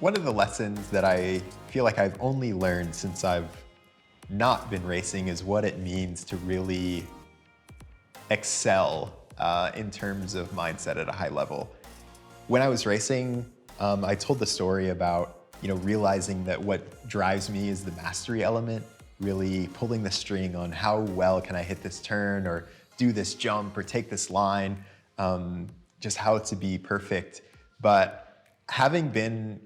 One of the lessons that I feel like I've only learned since I've not been racing is what it means to really excel in terms of mindset at a high level. When I was racing, I told the story about realizing that what drives me is the mastery element, really pulling the string on how well can I hit this turn or do this jump or take this line, just how to be perfect. But having been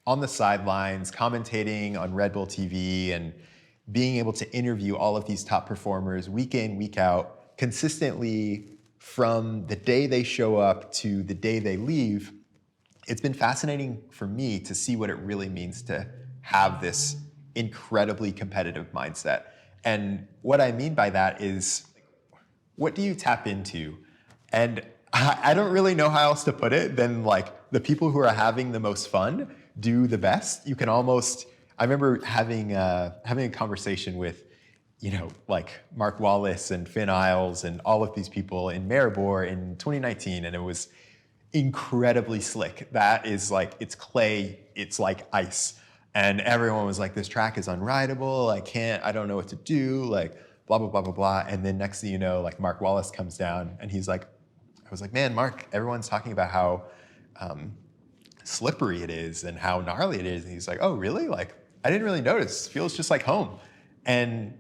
on the sidelines, commentating on Red Bull TV and being able to interview all of these top performers week in, week out, consistently from the day they show up to the day they leave, it's been fascinating for me to see what it really means to have this incredibly competitive mindset. And what I mean by that is, what do you tap into? And I don't really know how else to put it than like the people who are having the most fun do the best. You can almost, I remember having a conversation with, like Mark Wallace and Finn Isles and all of these people in Maribor in 2019, and it was incredibly slick. That is like, it's clay, it's like ice. And everyone was like, this track is unrideable, I don't know what to do, like blah, blah, blah, blah, blah. And then next thing you know, like Mark Wallace comes down and he's like, I was like, man, Mark, everyone's talking about how slippery it is and how gnarly it is. And he's like, oh, really? Like, I didn't really notice. It feels just like home. And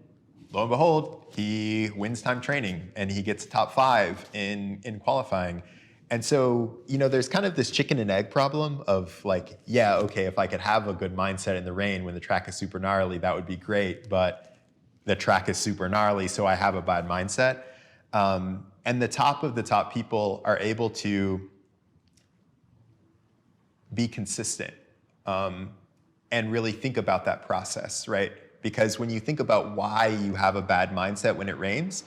lo and behold, he wins time training and he gets top 5 in qualifying. And so, there's kind of this chicken and egg problem of like, yeah, okay, if I could have a good mindset in the rain when the track is super gnarly, that would be great. But the track is super gnarly, so I have a bad mindset. And the top of the top people are able to be consistent and really think about that process, right? Because when you think about why you have a bad mindset when it rains,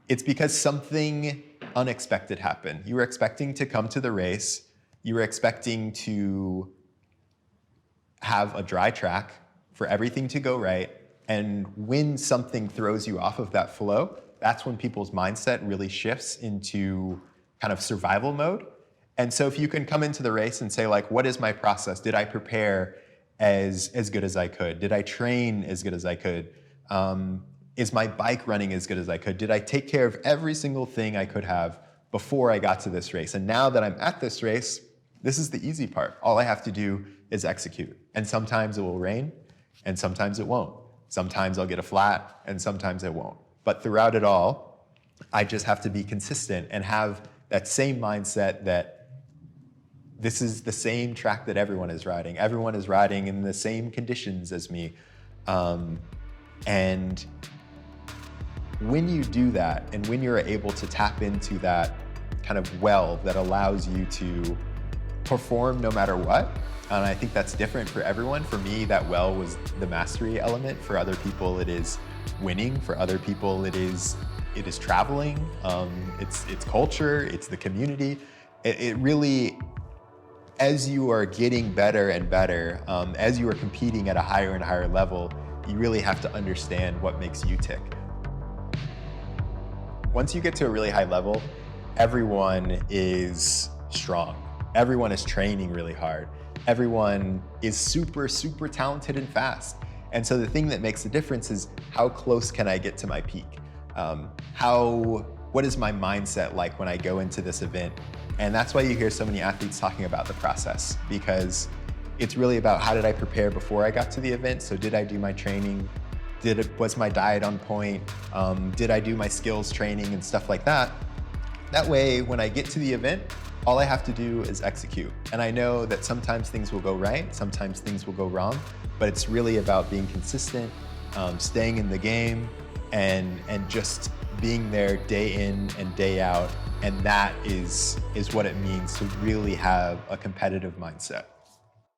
it's because something unexpected happened. You were expecting to come to the race, you were expecting to have a dry track for everything to go right, and when something throws you off of that flow, that's when people's mindset really shifts into kind of survival mode. And so if you can come into the race and say, like, what is my process? Did I prepare as good as I could? Did I train as good as I could? Is my bike running as good as I could? Did I take care of every single thing I could have before I got to this race? And now that I'm at this race, this is the easy part. All I have to do is execute. And sometimes it will rain, and sometimes it won't. Sometimes I'll get a flat, and sometimes I won't. But throughout it all, I just have to be consistent and have that same mindset that this is the same track that everyone is riding. Everyone is riding in the same conditions as me. And when you do that, and when you're able to tap into that kind of well that allows you to perform no matter what, and I think that's different for everyone. For me, that well was the mastery element. For other people, it is winning. For other people, it is traveling. It's culture. It's the community. It really, as you are getting better and better, as you are competing at a higher and higher level, you really have to understand what makes you tick. Once you get to a really high level, everyone is strong. Everyone is training really hard. Everyone is super, super talented and fast. And so the thing that makes the difference is, how close can I get to my peak? What is my mindset like when I go into this event? And that's why you hear so many athletes talking about the process, because it's really about, how did I prepare before I got to the event? So did I do my training? Was my diet on point? Did I do my skills training and stuff like that? That way, when I get to the event, all I have to do is execute. And I know that sometimes things will go right, sometimes things will go wrong, but it's really about being consistent, staying in the game, and just being there day in and day out. And that is what it means to really have a competitive mindset.